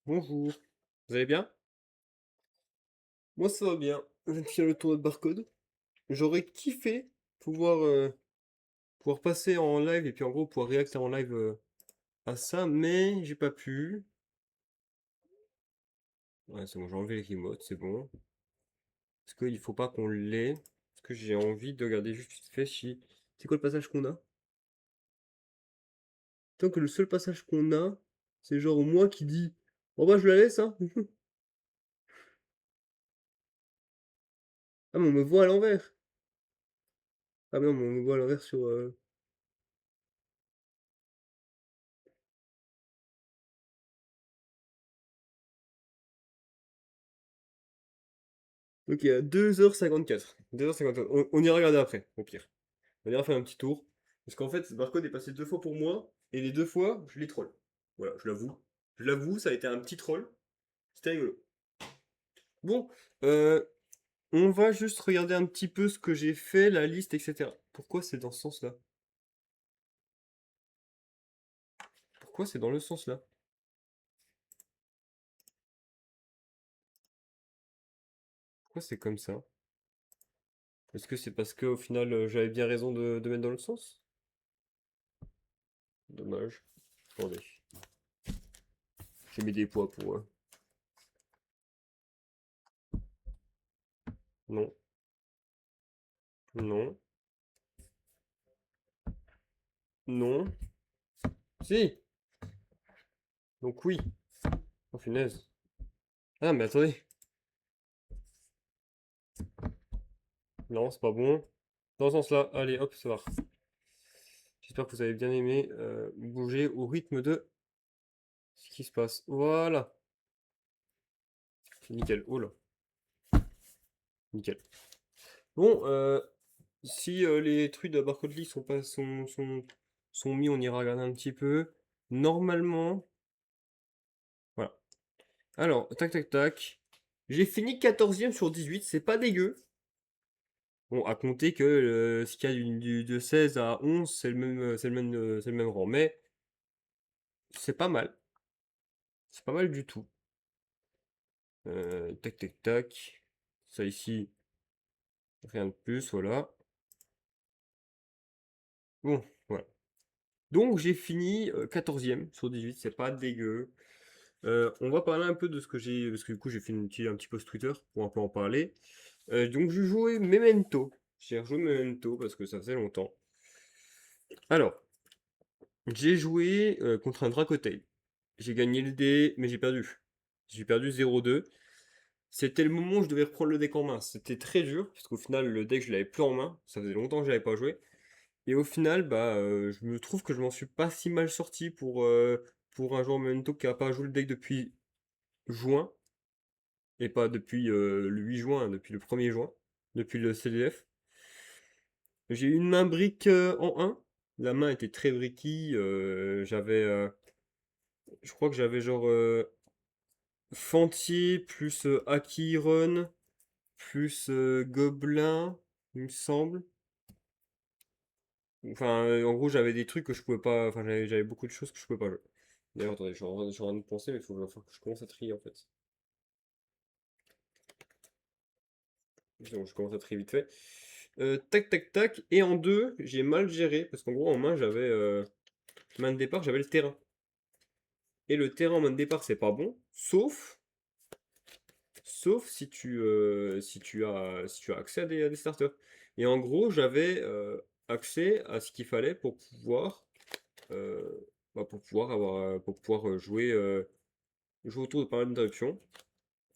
Bonjour, vous allez bien? Moi ça va bien, je viens de finir le tournoi de barcode. J'aurais kiffé pouvoir, pouvoir passer en live et puis en gros pouvoir réacter en live à ça, mais j'ai pas pu. Ouais, c'est bon, j'ai enlevé les remotes, c'est bon. Parce qu'il faut pas qu'on l'ait. Parce que j'ai envie de regarder juste vite fait si. C'est quoi le passage qu'on a? Tant que le seul passage qu'on a, c'est genre moi qui dis oh bah je la laisse hein. Ah mais on me voit à l'envers. Ah mais non, mais on me voit à l'envers sur. Donc il y a 2h54. 2h54. On ira regarder après, au pire. On ira faire un petit tour. Parce qu'en fait, Barcode est passé 2 fois pour moi, et les 2 fois, je les troll. Voilà, je l'avoue. Je l'avoue, ça a été un petit troll. C'était rigolo. Bon, euh, on va juste regarder un petit peu ce que j'ai fait, la liste, etc. Pourquoi c'est dans ce sens-là? Pourquoi c'est dans le sens-là? Pourquoi c'est comme ça? Est-ce que c'est parce qu'au final, j'avais bien raison de mettre dans le sens? Dommage. Attendez. J'ai mis des poids pour... Non. Non. Non. Si! Donc oui. Oh punaise. Ah mais attendez. Non, c'est pas bon. Dans ce sens-là, allez, hop, ça va. J'espère que vous avez bien aimé bouger au rythme de ce qui se passe. Voilà. Nickel. Oh là. Nickel. Bon, si les trucs de la barcode sont pas sont mis, on ira regarder un petit peu. Normalement, voilà. Alors, tac tac tac. J'ai fini 14e sur 18, c'est pas dégueu. Bon, à compter que ce qu'il y a de 16 à 11, c'est le même rang. Mais c'est pas mal. C'est pas mal du tout. Tac, tac, tac. Ça ici, rien de plus, voilà. Bon, voilà. Donc j'ai fini 14e sur 18, c'est pas dégueu. On va parler un peu de ce que j'ai, parce que du coup j'ai fait un petit post Twitter pour un peu en parler. Donc je jouais Memento. J'ai rejoué Memento parce que ça faisait longtemps. Alors, j'ai joué contre un Dracotail. J'ai gagné le dé, mais j'ai perdu. J'ai perdu 0-2. C'était le moment où je devais reprendre le deck en main. C'était très dur, parce qu'au final, le deck, je l'avais plus en main. Ça faisait longtemps que je l'avais pas joué. Et au final, bah, je me trouve que je m'en suis pas si mal sorti pour un joueur Memento qui a pas joué le deck depuis juin. Et pas depuis le 8 juin, hein, depuis le 1er juin. Depuis le CDF. J'ai eu une main brique en 1. La main était très bricky. Je crois que j'avais genre Fantier plus Akiron plus Gobelin, il me semble. Enfin, en gros, j'avais des trucs que je pouvais pas. Enfin, j'avais beaucoup de choses que je pouvais pas jouer. D'ailleurs, attendez, je suis en train de penser, mais il faut que je commence à trier en fait. C'est bon, je commence à trier vite fait. Tac, tac, tac. Et en deux, j'ai mal géré. Parce qu'en gros, en main, j'avais. Main de départ, j'avais le terrain. Et le terrain en main de départ, c'est pas bon. Sauf si tu as accès à des starters. Et en gros, j'avais accès à ce qu'il fallait euh, pour pouvoir jouer autour de pas mal d'interruptions.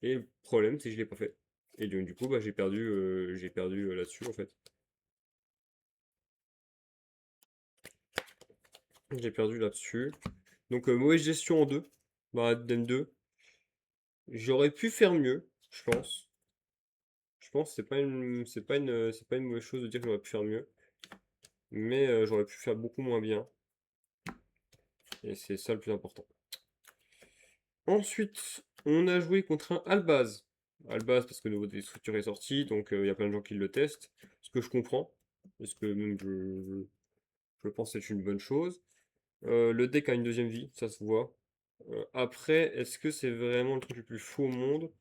Et le problème, c'est que je l'ai pas fait. Et donc, du coup, bah, j'ai perdu là-dessus en fait. J'ai perdu là-dessus. Donc, mauvaise gestion en deux. Bah, DM2. J'aurais pu faire mieux, je pense. Je pense que c'est pas une mauvaise chose de dire que j'aurais pu faire mieux. Mais j'aurais pu faire beaucoup moins bien. Et c'est ça le plus important. Ensuite, on a joué contre un Albaz. Albaz parce que le nouveau Destructure est sorti, donc il y a plein de gens qui le testent. Ce que je comprends. Parce que même je pense que c'est une bonne chose. Le deck a une deuxième vie, ça se voit. Après, est-ce que c'est vraiment le truc le plus fou au monde?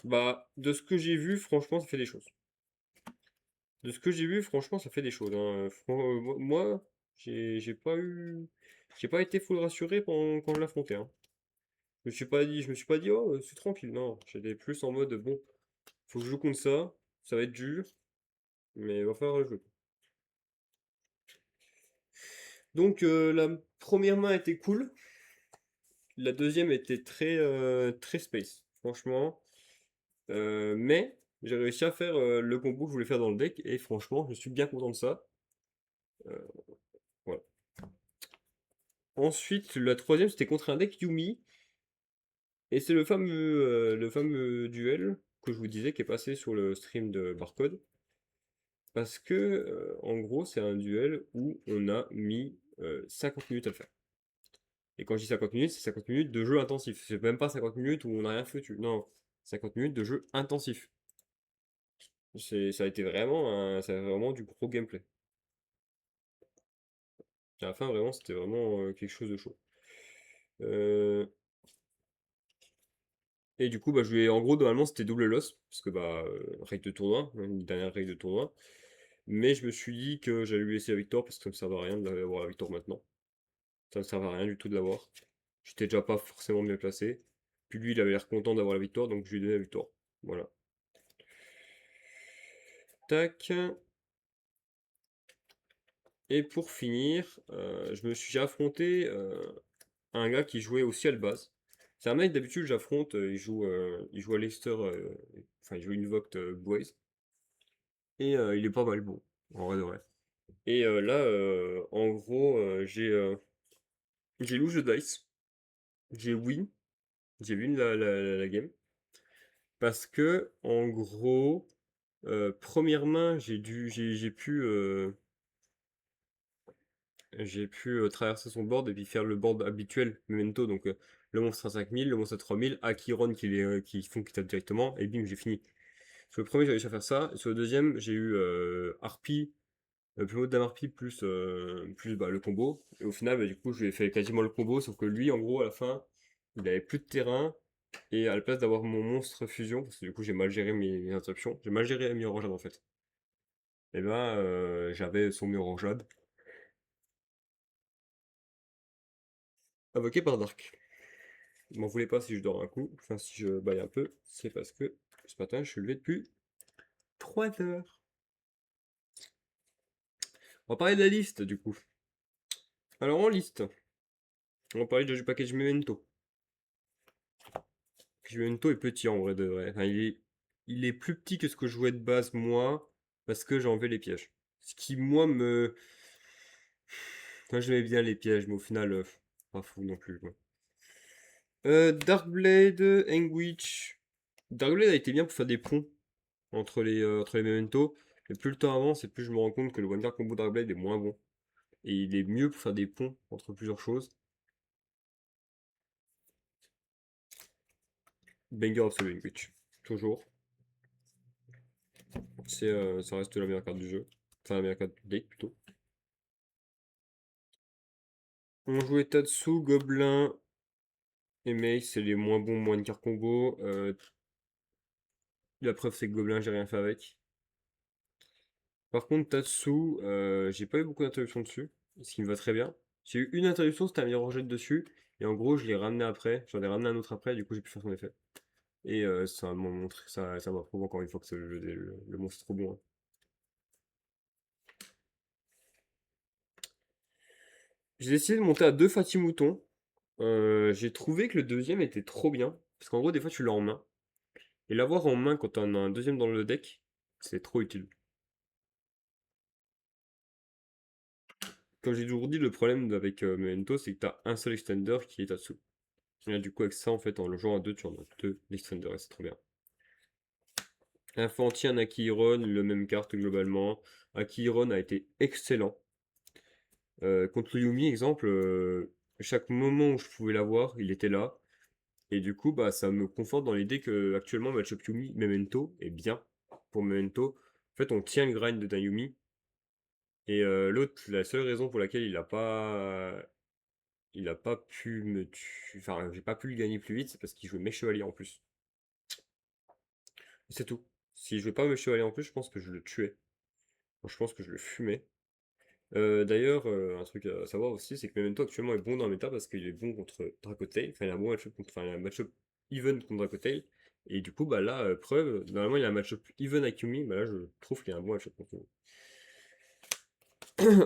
Bah, de ce que j'ai vu, franchement, ça fait des choses. De ce que j'ai vu, franchement, ça fait des choses, hein. Moi, j'ai pas été full rassuré quand je l'affrontais, hein. Je me suis pas dit, oh, c'est tranquille, non. J'étais plus en mode, bon, faut que je joue contre ça va être dur, mais il va falloir le jouer. Donc, la première main était cool, la deuxième était très space, franchement. Mais j'ai réussi à faire le combo que je voulais faire dans le deck, et franchement, je suis bien content de ça. Euh, voilà. Ensuite, la troisième, c'était contre un deck Yumi, et c'est le fameux duel que je vous disais qui est passé sur le stream de Barcode. Parce que, en gros, c'est un duel où on a mis 50 minutes à le faire. Et quand je dis 50 minutes, c'est 50 minutes de jeu intensif. C'est même pas 50 minutes où on n'a rien foutu. Non, 50 minutes de jeu intensif. Ça a été vraiment du gros gameplay. À la fin, vraiment, c'était vraiment quelque chose de chaud. Euh, et du coup, bah, en gros, normalement, c'était double loss, parce que, bah, règle de tournoi, hein, une dernière règle de tournoi. Mais je me suis dit que j'allais lui laisser la victoire, parce que ça me servait à rien d'avoir la victoire maintenant. Ça me servait à rien du tout de l'avoir. J'étais déjà pas forcément bien placé. Puis lui, il avait l'air content d'avoir la victoire, donc je lui ai donné la victoire. Voilà. Tac. Et pour finir, j'ai affronté un gars qui jouait aussi à base. C'est un mec d'habitude j'affronte, il joue à Leicester, enfin il joue Invoked Boys. Et il est pas mal bon, en vrai de vrai. Et là, en gros, j'ai louche de dice, j'ai win, j'ai win la game. Parce que, en gros, première main, j'ai pu traverser son board et puis faire le board habituel Memento. Donc le monstre à 5000, le monstre à 3000, Akiron qui font qui tape directement, et bim, j'ai fini. Sur le premier, j'ai réussi à faire ça. Et sur le deuxième, j'ai eu Harpie, plus haut Dame Harpie, plus bah, le combo. Et au final, bah, du coup, j'ai fait quasiment le combo, sauf que lui, en gros, à la fin, il avait plus de terrain. Et à la place d'avoir mon monstre fusion, parce que du coup, j'ai mal géré mes interruptions, j'ai mal géré la mi-orangeade en fait. Et ben, j'avais son mi-orangeade invoqué par Dark. M'en voulez pas si je dors un coup, enfin si je baille un peu, c'est parce que ce matin je suis levé depuis 3 heures. On va parler de la liste du coup. Alors en liste, on va parler du package Memento. Le package Memento est petit en vrai de vrai. Enfin, il est plus petit que ce que je jouais de base moi, parce que j'ai enlevé les pièges. Ce qui moi me... Enfin j'aimais bien les pièges, mais au final, pas fou non plus, quoi. Darkblade, Anguish. Darkblade a été bien pour faire des ponts entre les Memento. Mais plus le temps avance, et plus je me rends compte que le One Card Combo Darkblade est moins bon. Et il est mieux pour faire des ponts entre plusieurs choses. Banger of the Language. Toujours. Ça reste la meilleure carte du jeu. Enfin, la meilleure carte du deck plutôt. On jouait Tatsu, Gobelin et Mace, c'est les moins bons One Card Combo. La preuve, c'est que Gobelin, j'ai rien fait avec. Par contre, Tatsu, j'ai pas eu beaucoup d'interruptions dessus, ce qui me va très bien. J'ai eu une interruption, c'était un Mirror dessus, et en gros, je l'ai ramené après, j'en ai ramené un autre après, du coup, j'ai pu faire son effet. Et ça m'a montré, ça m'a prouvé encore une fois que le monstre est trop bon, hein. J'ai décidé de monter à deux Fatimoutons. J'ai trouvé que le deuxième était trop bien, parce qu'en gros, des fois, tu l'as en main. Et l'avoir en main quand t'en as un deuxième dans le deck, c'est trop utile. Comme j'ai toujours dit, le problème avec Memento, c'est que t'as un seul extender qui est Tatsu. Et du coup, avec ça, en fait, en le jouant à deux, tu en as deux extenders, et c'est trop bien. Infantien Akiron, le même carte globalement. Akiron a été excellent. Contre le Yumi, exemple, chaque moment où je pouvais l'avoir, il était là. Et du coup, bah, ça me conforte dans l'idée que actuellement, matchup Yumi Memento est bien pour Memento. En fait, on tient le grind d'un Yumi. Et l'autre, la seule raison pour laquelle il a pas il a pas pu me tuer. Enfin, j'ai pas pu le gagner plus vite, c'est parce qu'il jouait mes chevaliers en plus. C'est tout. Si je jouais pas mes chevaliers en plus, je pense que je le tuais. Je pense que je le fumais. D'ailleurs, un truc à savoir aussi, c'est que Memento actuellement est bon dans le méta parce qu'il est bon contre Dracotail. Enfin, il a un bon match-up enfin, il a un match-up even contre Dracotail. Et du coup, bah là, preuve, normalement il a un match-up even avec Yumi, bah là je trouve qu'il a un bon match-up contre Yumi.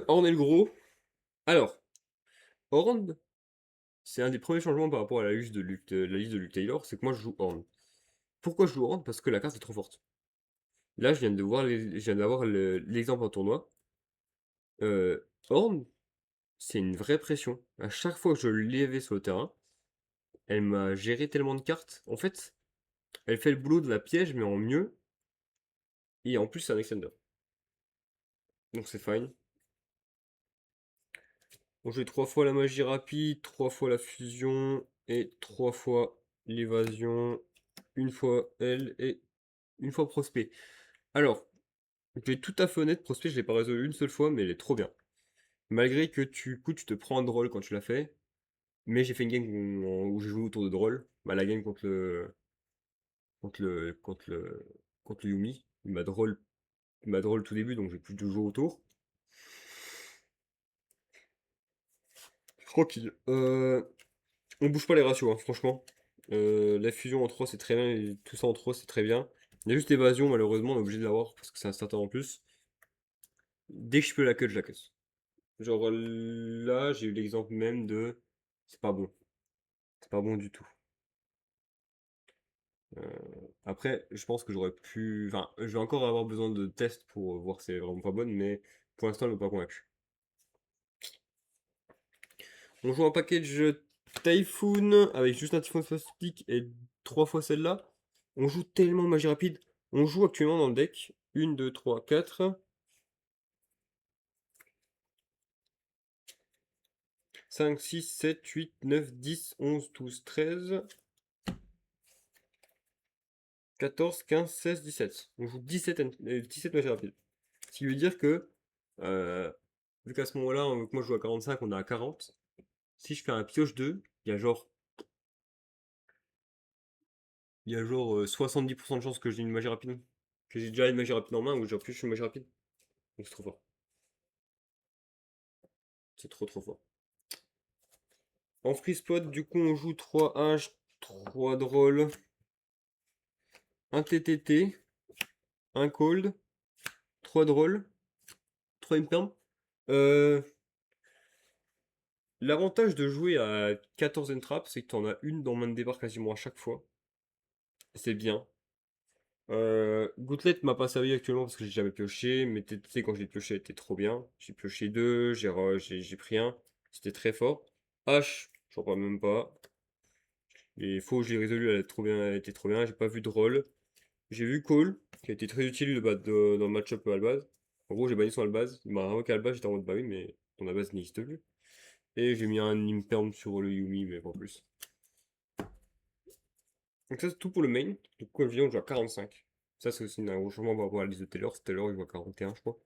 Horn est le gros. Alors, Horn, c'est un des premiers changements par rapport à la liste de Luke Taylor, c'est que moi je joue Horn. Pourquoi je joue Horn? Parce que la carte est trop forte. Là, je viens d'avoir l'exemple en tournoi. Horn, c'est une vraie pression. À chaque fois que je l'ai sur le terrain, elle m'a géré tellement de cartes. En fait, elle fait le boulot de la piège, mais en mieux. Et en plus, c'est un extender. Donc c'est fine. On joue 3 fois la magie rapide, 3 fois la fusion, et 3 fois l'évasion, une fois elle, et une fois prospect. Alors, je vais être tout à fait honnête, prospect, je l'ai pas résolu une seule fois, mais elle est trop bien. Malgré que tu te prends un drôle quand tu l'as fait, mais j'ai fait une game où j'ai joué autour de drôle. Bah, la game contre le, contre le, contre le Yumi. Il m'a drôle tout début, donc j'ai plus de jouer autour. Tranquille. On bouge pas les ratios, hein, franchement. La fusion en 3 c'est très bien, et tout ça en 3 c'est très bien. Il y a juste l'évasion, malheureusement, on est obligé de l'avoir parce que c'est un starter en plus. Dès que je peux la cut, je la cut. Genre là, j'ai eu l'exemple même de. C'est pas bon. C'est pas bon du tout. Euh, Après, je pense que j'aurais pu. Enfin, je vais encore avoir besoin de tests pour voir si c'est vraiment pas bonne, mais pour l'instant, elle m'a pas convaincu. On joue un package Typhoon avec juste un Typhoon Spastic et 3 fois celle-là. On joue tellement magie rapide. On joue actuellement dans le deck 1, 2, 3, 4, 5, 6, 7, 8, 9, 10, 11, 12, 13, 14, 15, 16, 17. On joue 17 magie rapides. Ce qui veut dire que, euh, vu qu'à ce moment-là, moi je joue à 45, on est à 40. Si je fais un pioche 2, il y a genre 70% de chances que j'ai une magie rapide. Que j'ai déjà une magie rapide en main ou j'ai pioche une magie rapide. Donc c'est trop fort. C'est trop trop fort. En free spot, du coup, on joue 3 H, 3 drôles, un TTT, un cold, 3 drôles, 3 imperm. Euh, L'avantage de jouer à 14 entraps, c'est que tu en as une dans main de départ quasiment à chaque fois. C'est bien. Gouttelette m'a pas servi actuellement parce que j'ai jamais pioché, mais TTT quand je l'ai pioché était trop bien. J'ai pioché 2, j'ai pris un, c'était très fort. H, j'en parle même pas. Les faux, je l'ai résolu, elle, est trop bien, elle était trop bien. J'ai pas vu de roll. J'ai vu Cole, qui a été très utile dans le match-up à la base. En gros, j'ai banni son Albaz. Il m'a invoqué Albaz, j'étais en mode bah oui, mais ton Albaz n'existe plus. Et j'ai mis un Imperm sur le Yumi, mais pas plus. Donc ça, c'est tout pour le main. Du coup, comme je dis, on joue à 45. Ça, c'est aussi un gros changement par rapport à la liste de Taylor. Taylor, il joue à 41, je crois.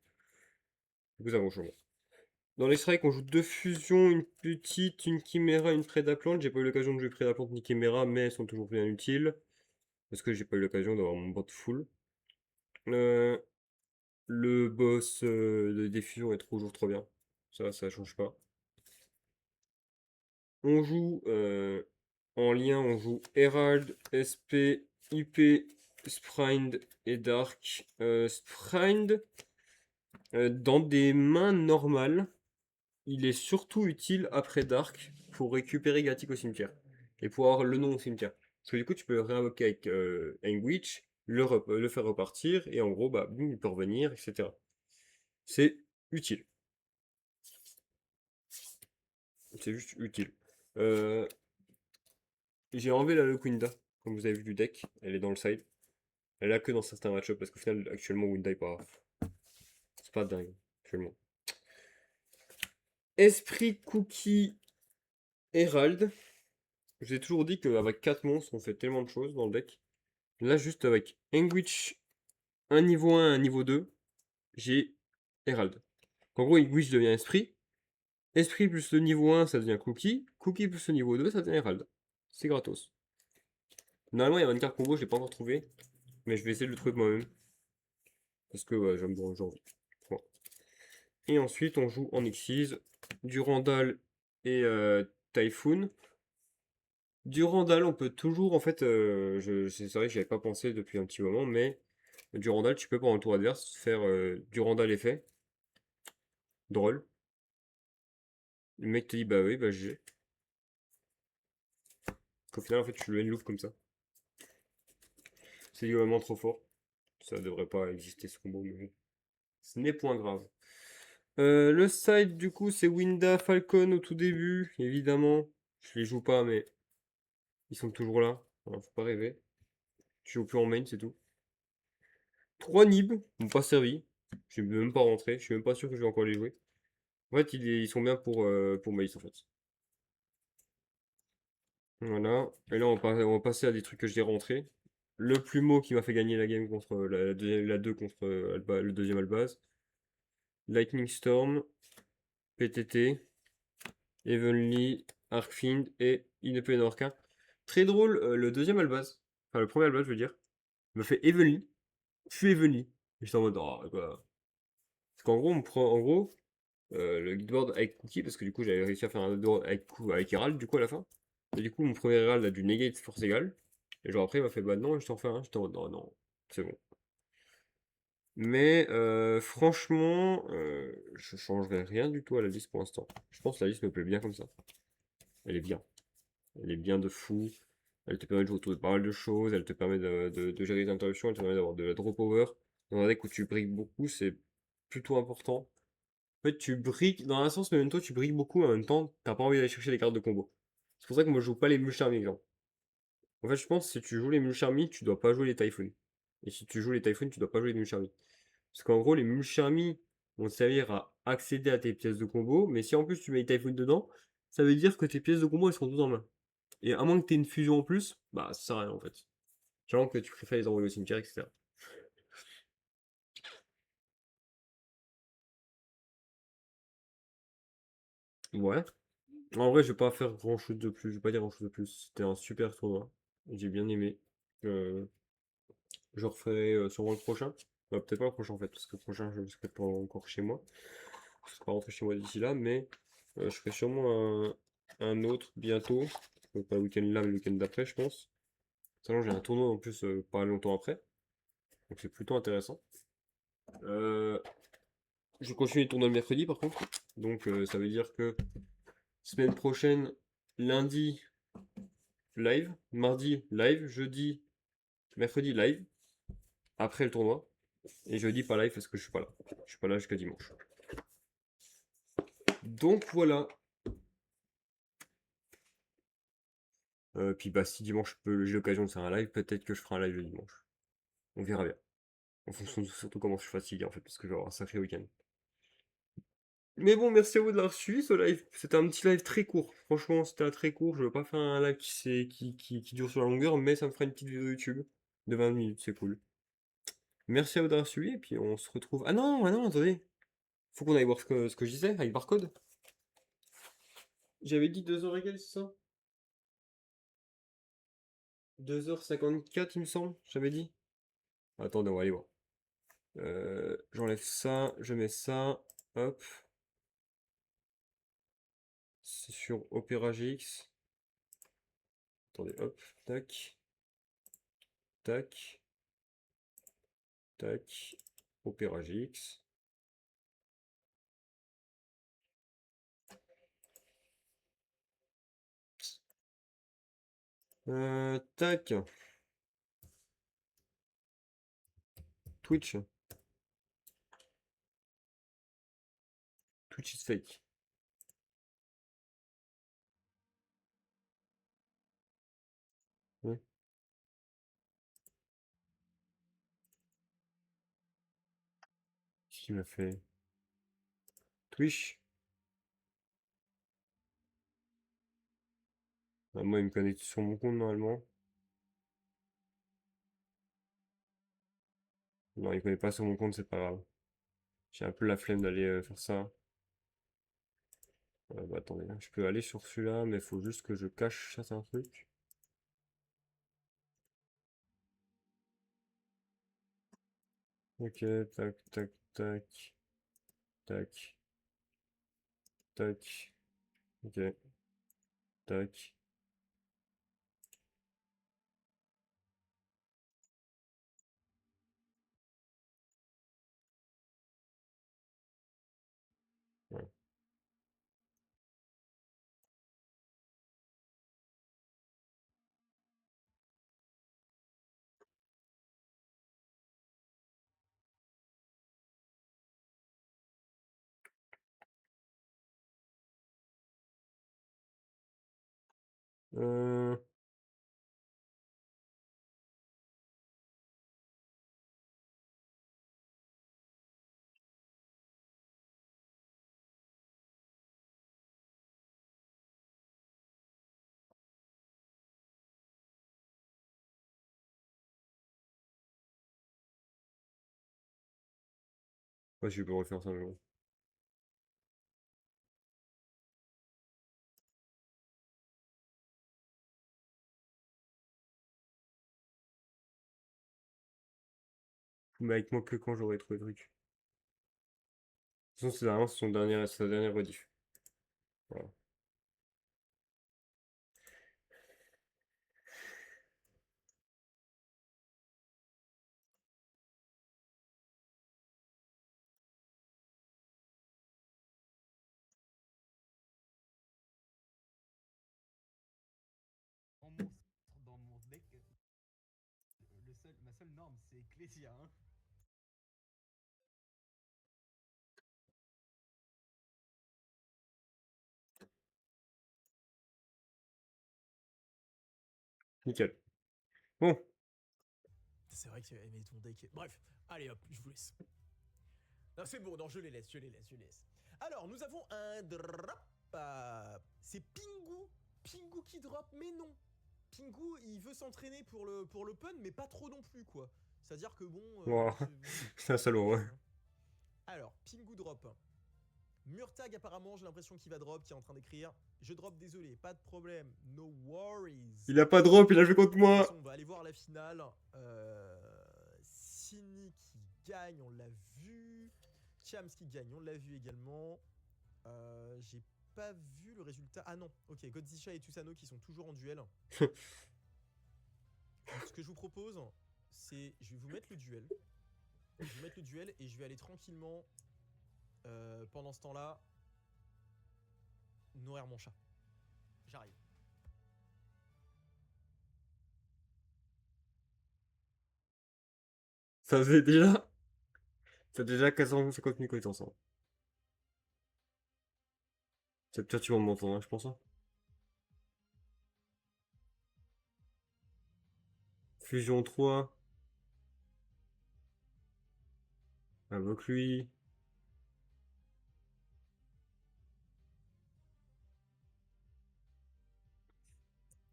Du coup, c'est un gros changement. Dans les strikes, on joue deux fusions, une petite, une Chimera, une Prédaplante. J'ai pas eu l'occasion de jouer Prédaplante ni Chimera, mais elles sont toujours bien utiles. Parce que j'ai pas eu l'occasion d'avoir mon bot full. Euh, Le boss de diffusion est toujours trop bien. Ça change pas. On joue en lien, on joue Herald, SP, IP, Sprind et Dark. Sprind, dans des mains normales, il est surtout utile après Dark pour récupérer Gatic au cimetière. Et pour avoir le nom au cimetière. Parce que du coup, tu peux le réinvoquer avec Anguish, le faire repartir, et en gros, bah, boum, il peut revenir, etc. C'est utile. C'est juste utile. Euh, j'ai enlevé la Loquinda, comme vous avez vu du deck. Elle est dans le side. Elle a que dans certains match parce qu'au final, actuellement, Winda est pas. C'est pas dingue, actuellement. Esprit Cookie Herald. Je vous ai toujours dit qu'avec 4 monstres, on fait tellement de choses dans le deck. Là, juste avec Anguish, un niveau 1, un niveau 2, j'ai Herald. En gros, Anguish devient esprit. Esprit plus le niveau 1, ça devient Cookie. Cookie plus le niveau 2, ça devient Herald. C'est gratos. Normalement, il y a une carte combo, je l'ai pas encore trouvé. Mais je vais essayer de le trouver de moi-même. Parce que ouais, j'aime bien, j'ai envie. Bon. Et ensuite, on joue en Xyz. Durandal et Typhoon. Durandal, on peut toujours, en fait, c'est vrai que j'avais pas pensé depuis un petit moment, mais Durandal, tu peux pendant le tour adverse faire Durandal effet. Drôle. Le mec te dit, bah oui, bah j'ai. Qu'au final, en fait, tu le loupe comme ça. C'est vraiment trop fort. Ça devrait pas exister ce combo, mais ce n'est point grave. Le side, du coup, c'est Winda, Falcon au tout début, évidemment. Je les joue pas, mais ils sont toujours là. Voilà, faut pas rêver. Je joue plus en main, c'est tout. 3 Nib, m'ont pas servi. Je vais même pas rentrer. Je suis même pas sûr que je vais encore les jouer. En fait, ils sont bien pour Maïs, en fait. Voilà. Et là, on va passer à des trucs que j'ai rentrés. Le plumeau qui m'a fait gagner la game contre la 2 contre le deuxième Albaz. Lightning Storm, PTT, Evenly, Arkfind et Inopé Orca. Très drôle, le deuxième Albaz, enfin le premier Albaz, je veux dire, me fait Evenly. Je suis Evenly. Et j'étais en mode, oh, quoi. Parce qu'en gros, on prend, en gros, le guideboard avec Cookie, parce que du coup, j'avais réussi à faire un guideboard avec Herald, du coup, à la fin. Et du coup, mon premier Herald a du negate force égale. Et genre après, il m'a fait, bah non, je t'en fais un. J'étais en mode, non, non, c'est bon. Mais franchement, je changerai rien du tout à la liste pour l'instant. Je pense que la liste me plaît bien comme ça. Elle est bien. Elle est bien de fou. Elle te permet de jouer autour de pas mal de choses. Elle te permet de gérer les interruptions. Elle te permet d'avoir de la drop power. Dans un deck où tu briques beaucoup, c'est plutôt important. En fait, tu briques, dans un sens, mais en même temps, tu briques beaucoup, mais en même temps, t'as pas envie d'aller chercher les cartes de combo. C'est pour ça que moi, je joue pas les mules charmées, exemple. En fait, je pense que si tu joues les mules charmées, tu dois pas jouer les typhoons. Et si tu joues les typhoons, tu dois pas jouer les mules charmées. Parce qu'en gros, les mules charmées vont te servir à accéder à tes pièces de combo, mais si en plus tu mets les typhoons dedans, ça veut dire que tes pièces de combo, elles seront toutes en main. Et à moins que tu aies une fusion en plus, bah ça sert à rien en fait. Genre que tu préfères les envoyer au cimetière, etc. Ouais. En vrai, je vais pas faire grand chose de plus. Je vais pas dire grand chose de plus. C'était un super tournoi. J'ai bien aimé. Euh, je referai sûrement le prochain. Bah, peut-être pas le prochain en fait, parce que le prochain, je serai pas encore chez moi. Je serai pas rentré chez moi d'ici là, mais je ferai sûrement un autre bientôt. Pas le week-end là, mais le week-end d'après, je pense. Sinon, j'ai un tournoi en plus pas longtemps après. Donc c'est plutôt intéressant. Euh, je continue les tournois le mercredi par contre. Donc ça veut dire que semaine prochaine, lundi, live, mardi, live, jeudi, mercredi, live, après le tournoi. Et jeudi, pas live parce que je suis pas là. Je suis pas là jusqu'à dimanche. Donc voilà. Puis bah si dimanche j'ai l'occasion de faire un live, peut-être que je ferai un live le dimanche. On verra bien. En fonction de surtout comment je suis fatigué en fait, parce que je vais avoir un sacré week-end. Mais bon, merci à vous de l'avoir suivi ce live. C'était un petit live très court. Franchement, c'était un très court. Je veux pas faire un live qui dure sur la longueur, mais ça me fera une petite vidéo YouTube de 20 minutes, c'est cool. Merci à vous d'avoir suivi, et puis on se retrouve. Ah non, attendez. Faut qu'on aille voir ce que je disais avec Barcode. J'avais dit 2 heures égales, c'est ça? 2h54, il me semble, j'avais dit. Attendez, on va aller voir. J'enlève ça, je mets ça. Hop. C'est sur Opera GX. Attendez, hop. Tac. Tac. Tac. Opera GX. Tac. Twitch. Twitch is fake. Ouais. Qu'est-ce qu'il m'a fait? Twitch? Ah, moi, il me connecte sur mon compte normalement. Non, il ne connaît pas sur mon compte, c'est pas grave. J'ai un peu la flemme d'aller faire ça. Bah, attendez, hein, je peux aller sur celui-là, mais il faut juste que je cache certains trucs. Ok, tac, tac, tac, tac, tac, ok, tac. Ouais. Euh, ouais, je peux refaire ça, mais bon. Mais avec moi que quand j'aurai trouvé le truc. De toute façon, c'est vraiment sa dernière rediff. Voilà. En monstre dans mon deck, ma seule norme c'est Ecclesia. Hein. Nickel. Bon, C'est vrai que mais ton deck. Bref, allez hop, je vous laisse. Non, c'est bon, non, je les laisse, je les laisse, je les laisse. Alors, nous avons un drop. C'est Pingu. Pingu qui drop, mais non. Pingu, il veut s'entraîner pour l'Open, mais pas trop non plus, quoi. C'est-à-dire que bon, voilà. bon, C'est un salaud, ouais. hein. Alors, Pingu drop. Murtag, apparemment, j'ai l'impression qu'il va drop, qui est en train d'écrire. Je drop, désolé, pas de problème, no worries. Il a pas de drop, il a joué contre De toute moi. façon, on va aller voir la finale. Sini qui gagne, on l'a vu. Chams qui gagne, on l'a vu également. J'ai pas vu le résultat. Ah non, ok, Godzisha et Tusano qui sont toujours en duel. Donc, ce que je vous propose, c'est je vais vous mettre le duel. Je vais vous mettre le duel et je vais aller tranquillement pendant ce temps-là nourrir mon chat. J'arrive. Ça faisait déjà. Ça fait déjà 450 000 connaissances ensemble. C'est peut-être tu vas m'entendre, hein, je pense. Hein. Fusion 3. Invoque lui.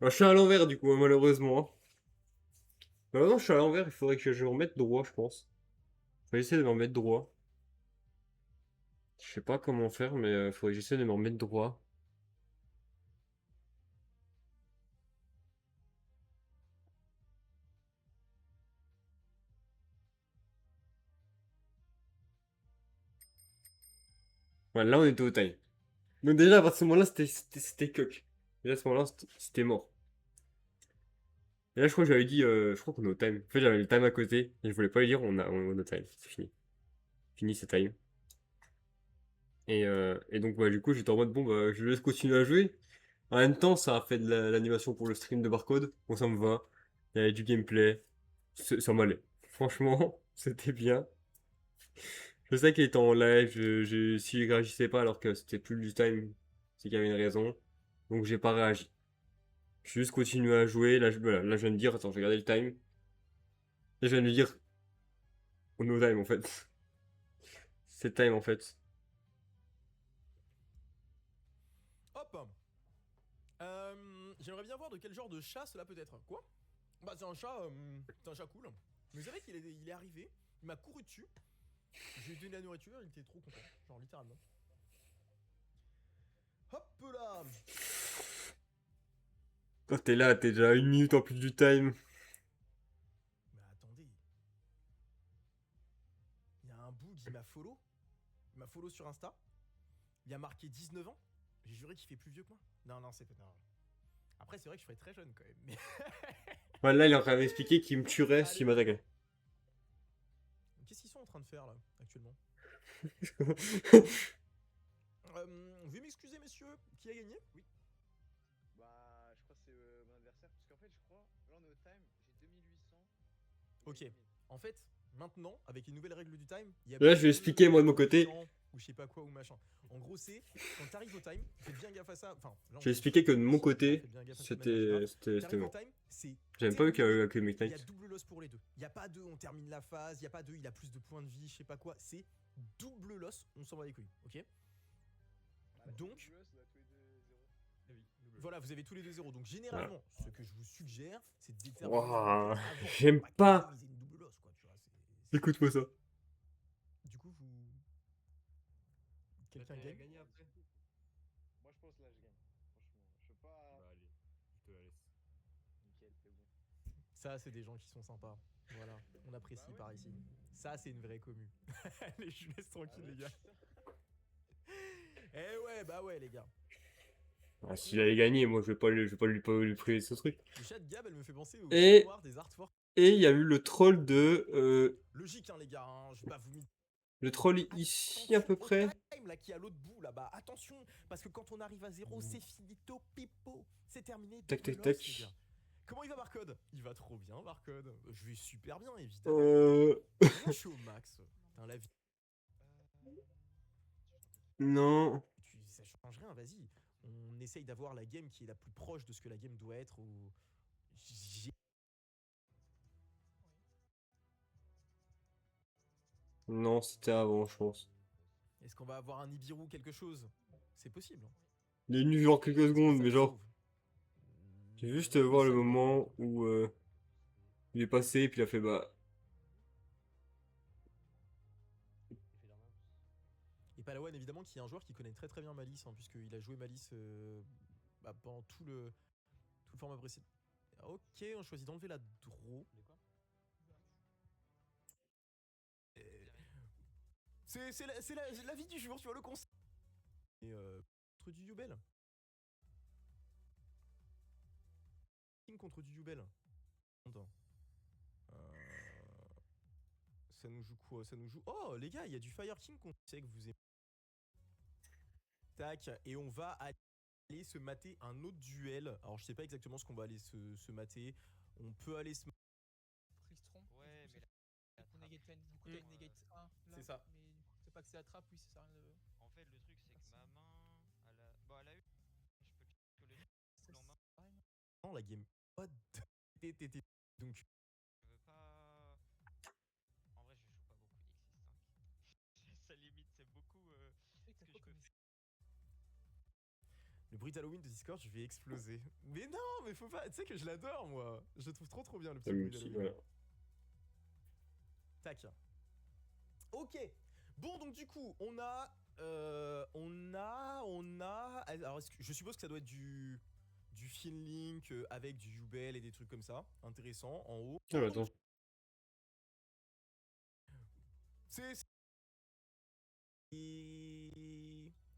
Ah, je suis à l'envers du coup, hein, malheureusement. Hein. Bah non, je suis à l'envers, il faudrait que je me remette droit, je pense. Je vais essayer de me remettre droit. Je sais pas comment faire, mais il faudrait que j'essaie de me remettre droit. Ouais, là on était au time. Donc déjà, à partir de ce moment-là, c'était cuck. Déjà, à ce moment-là, c'était mort. Et là, je crois que j'avais dit, je crois qu'on est au time. En fait, j'avais le time à côté, et je voulais pas lui dire, on est au time. C'est fini. Fini, c'est time. Et donc, bah, du coup, j'étais en mode, bon, bah, je laisse continuer à jouer. En même temps, ça a fait de l'animation pour le stream de Barcode. Bon, ça me va. Il y avait du gameplay. Ça m'allait. Franchement, c'était bien. Je sais qu'il était en live. Si je réagissais pas alors que c'était plus du time, c'est qu'il y avait une raison. Donc, j'ai pas réagi. J'ai juste continué à jouer. Là, voilà, là, je viens de dire, attends, je vais regarder le time. Là, je viens de lui dire, on est au time en fait. C'est time en fait. Hop. J'aimerais bien voir de quel genre de chat cela peut être. Quoi? Bah c'est un chat cool. Mais vous savez qu'il est arrivé, il m'a couru dessus. Je lui ai donné la nourriture, il était trop content, genre littéralement. Hop là. Quand t'es là, t'es déjà 1 minute en plus du time. Mais attendez. Il y a un boug, il m'a follow. Il m'a follow sur Insta. Il a marqué 19 ans. J'ai juré qu'il fait plus vieux que moi. Non, non, c'est pas. Non. Après, c'est vrai que je fais très jeune quand même. Mais Voilà, là, il est en train d'expliquer qu'il me tuerait s'il m'attaquait. qu'est-ce qu'ils sont en train de faire là, actuellement Veuillez m'excuser, messieurs. Qui a gagné Oui. Bah, je crois que c'est mon adversaire. Parce qu'en fait, je crois, là on est au time, j'ai 2800. Ok. En fait, maintenant, avec les nouvelles règles du time, il y a Là, plus je vais expliquer, moi, de mon côté. ou je sais pas quoi ou machin. En gros, c'est quand t'arrives au time, faites bien gaffe à ça. Enfin, là, on J'ai fait expliqué que de mon faites côté, bien gaffe à ça de manière générale. c'était T'arrives au mort. time, c'est. J'aime pas vu qu'il y a eu la Il y a Midnight. double loss pour les deux. Il n'y a pas de on termine la phase, il n'y a pas de il a plus de points de vie, je sais pas quoi. C'est double loss, on s'en va les couilles, ok Donc, voilà, vous avez tous les deux 0. Donc, généralement, ce que je vous suggère, c'est de déterminer. Ouah, avant, j'aime pour pas. catégoriser une double loss, quoi, tu vois, c'est- Écoute-moi ça. Du coup, vous. Quelqu'un gagne gagné après. Moi, je pense là, je gagne. Franchement, je peux pas. Bah, allez, je te la laisse. Nickel, c'est bon. Ça, c'est des gens qui sont sympas. Voilà, on apprécie par ici. Ça, c'est une vraie commu. Allez, je vous laisse tranquille, les gars. Eh ouais, bah ouais, les gars. Ah, s'il allait gagner, moi, je vais pas lui priver de ce truc. Le chat de Gab, elle me fait penser au Et- noir des artworks. Et il y a eu le troll de... Logique, hein, les gars, hein, je vais pas vous mytho. le troll ici, à peu près. Time, là, qui est à l'autre bout, là-bas. Attention, parce que quand on arrive à 0, c'est finito, pipo. C'est terminé. Tac, double tac, loss, tac. les gars. Comment il va, Barcode? Il va trop bien, Barcode. Je vais super bien, évidemment. Euh... Moi, je suis au max. Putain, la vie. Non. Ça change rien, vas-y. On essaye d'avoir la game qui est la plus proche de ce que la game doit être. Non, c'était avant, je pense. Est-ce qu'on va avoir un Nibiru quelque chose? C'est possible. Il est venu genre quelques secondes, mais genre... J'ai J'ai juste voir le moment où... il est passé, et puis il a fait bah... Et Palawan, évidemment, qui est un joueur qui connaît très très bien Malice, hein, puisqu'il a joué Malice pendant tout le format précédent. Ok, on choisit d'enlever la draw. C'est la vie du jour, tu vois le concept. Et contre du Yubel. Contre du Yubel. Ça nous joue quoi? Ça nous joue... Oh les gars, il y a du Fire King qu'on sait que vous aimez. Tac, et on va aller se mater un autre duel. Alors je sais pas exactement ce qu'on va aller se mater. On peut aller se... Tristron. Ouais, mais Du coup, negate 1, du coup, t'as une negate 1. Là, C'est ça. Mais du coup, c'est pas que c'est la trappe, oui, ça sert à rien de. en fait, le truc, c'est que ma main, elle a. Bon, elle a eu. Je peux le check en main. Non, la game. What the... Donc, Je veux pas. En vrai, je joue pas beaucoup X5. Ça limite, c'est beaucoup ce que je peux faire. le bruit d'Halloween de Discord, je vais exploser. Mais non, mais faut pas... Tu sais que je l'adore, moi. Je le trouve trop bien, le petit bruit d'Halloween. Voilà. Tac. Ok. Bon, donc du coup, on a... Alors, je suppose que ça doit être du Finlink avec du Yubel et des trucs comme ça. Intéressant, en haut. Ah bah attends.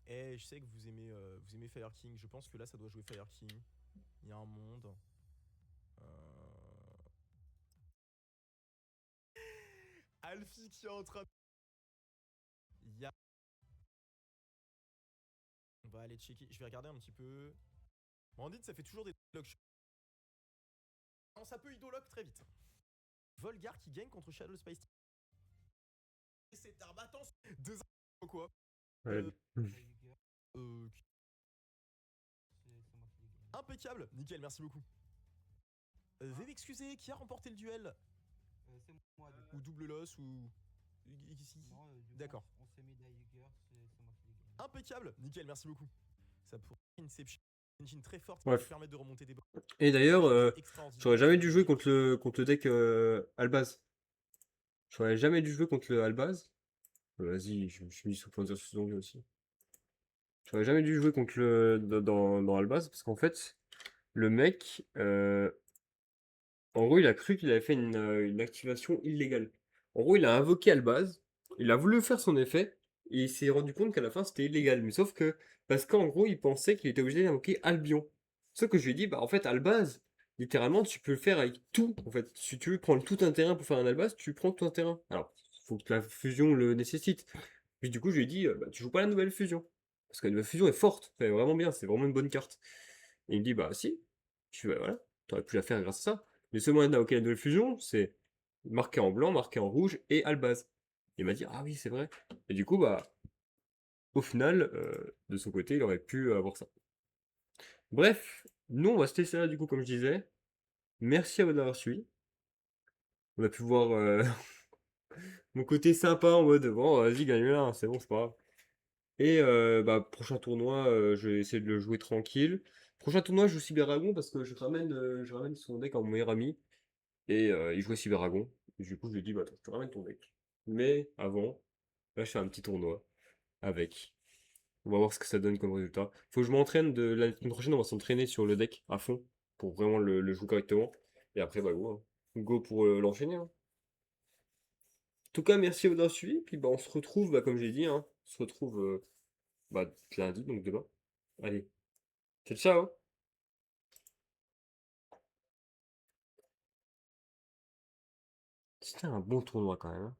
Et je sais que vous aimez Fire King. Je pense que là, ça doit jouer Fire King. Il y a un monde. Alfie qui est en train... Il y a... On va aller checker. Je vais regarder un petit peu. Bandit, ça fait toujours des locks. Non, ça peut idolock très vite. Volgar qui gagne contre Shadow Spice. C'est un battant. 2 ans quoi. Ouais. Impeccable. Nickel, merci beaucoup. Veuillez m'excuser, qui a remporté le duel? C'est moi. Ou double loss ou... Ici. D'accord. On s'est mis Dagger, c'est moi qui l'ai gagné. Impeccable. Nickel, merci beaucoup. Ça pourrait être Inception. Une engine très forte qui Bref. peut permettre de remonter des balles. Et d'ailleurs, Extraordinaire. j'aurais jamais dû jouer contre le deck Albaz. J'aurais jamais dû jouer contre le Albaz. Vas-y, je me suis mis sous point de vue aussi. J'aurais jamais dû jouer contre dans Albaz, parce qu'en fait, le mec, en gros, il a cru qu'il avait fait une activation illégale. En gros, il a invoqué Albaz, il a voulu faire son effet, et il s'est rendu compte qu'à la fin, c'était illégal. Mais sauf que, parce qu'en gros, il pensait qu'il était obligé d'invoquer Albion. Sauf que je lui ai dit, bah en fait, Albaz, littéralement, tu peux le faire avec tout. En fait, si tu veux prendre tout un terrain pour faire un Albaz, tu prends tout un terrain. Alors, faut que la fusion le nécessite. Puis du coup, je lui ai dit, bah, tu joues pas la nouvelle fusion. Parce que la nouvelle fusion est forte, c'est vraiment bien, c'est vraiment une bonne carte. Et il me dit, bah si. Je fais, bah voilà, t'aurais pu la faire grâce à ça. Les seuls moyens d'invoquer la nouvelle fusion, c'est marqué en blanc, marqué en rouge et Albaz. Il m'a dit, ah oui, c'est vrai. Et du coup, bah, au final, de son côté, il aurait pu avoir ça. Bref, nous, on va se laisser là, du coup, comme je disais. Merci à vous d'avoir suivi. On a pu voir mon côté sympa en mode, bon, vas-y, gagne-la, hein, c'est bon, c'est pas grave. Et bah, prochain tournoi, je vais essayer de le jouer tranquille. Prochain tournoi, je joue Cyberagon parce que je ramène son deck en meilleur ami. Et il jouait Cyberagon. Et du coup, je lui ai dit, bah, attends, je te ramène ton deck. Mais avant, là, je fais un petit tournoi avec. On va voir ce que ça donne comme résultat. Faut que je m'entraîne la semaine prochaine, on va s'entraîner sur le deck à fond pour vraiment le jouer correctement. Et après, bah, go, hein. Go pour l'enchaîner, hein. En tout cas, merci d'avoir suivi. Puis bah, on se retrouve, bah, comme j'ai dit, hein, on se retrouve bah, lundi, donc demain. Allez, ciao, ciao! C'était un bon tournoi quand même, hein.